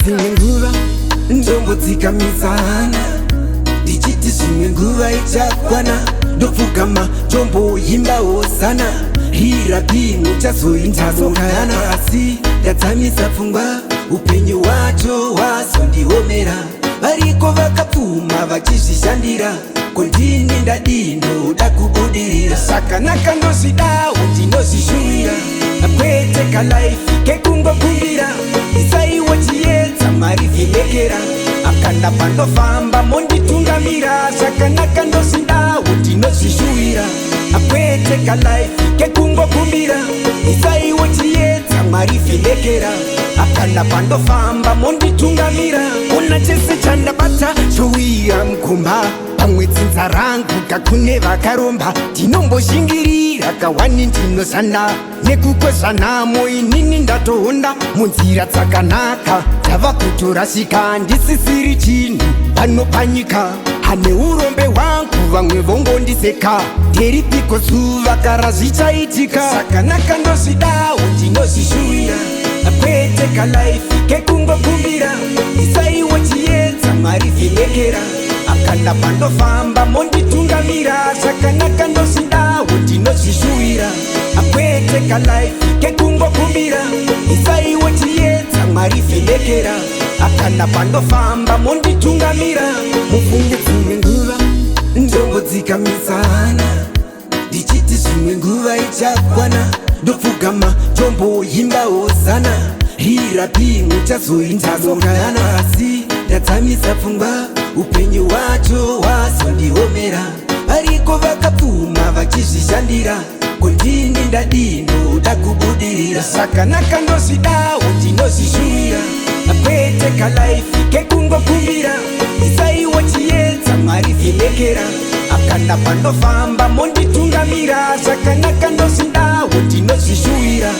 dzimwe nguva ndombodzikamisana ndichiti zvimwe nguva ichakwana ndopfugama tomboimbawo sana hirapi muchazoindazokana asi ndadzamisa pfungwa upenyu wacho wazondiomera variko vakapfuma vachizvishandira kondini ndadindoda kubudirira sakanaka ndozvidawo ndinozvishuwira kwete kalaifi kekungokumbira isaiwo chiedza mari vhilekera akanda pandofamba monditungamira zvakanaka ndozvidawo ndinozvishuwira kwete kalaifi kekungokumbira isaiwo chiedza mari vhilekera akanda pandofamba monditungamira una chese chandabata chowira mugomba pamwe dzinza rangu kakune vakaromba ndinombozhingirira kawani ndinozana nekukwezva nhamo inini ndatohonda munzira dzakanaka dzava kutorasika ndisisiri chinhu pano panyika hane urombe hwangu vamwe vongondiseka nderipiko zuva kara zvichaitika sakanaka ndozvidawo ndinozvishuwira kwete kalaifi kekungokumbira isaiwo chiedza mari vhilekera akanda pandofamba monditungamira zvakanaka ndozvidawo ndinozvishuwira kwete kalaifi kekungokumbira isaiwo chiedza mari vhilekera akanda pandofamba monditungamira mufunge dzimwe nguva ndombodzikamisana ndichiti zvimwe nguva ichakwana ndopfugama tomboimbawo sana hirapi muchazoindazokana asi ndadzamisa pfungwa upenyu wacho wazondiomera variko vakapfuma vachizvishandira kondini ndadindoda kubudirira sakanaka ndozvidawo ndinozvishuwira kwete kalaifi kekungokumbira isaiwo chiedza mari vhilekera akanda pandofamba monditungamira zvakanaka ndozvidawo ndinozvishuwira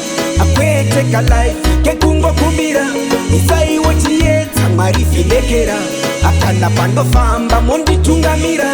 kwete kalaifi kekungokumbira isaiwo chiedza mari vhilekera akanda pandofamba monditungamira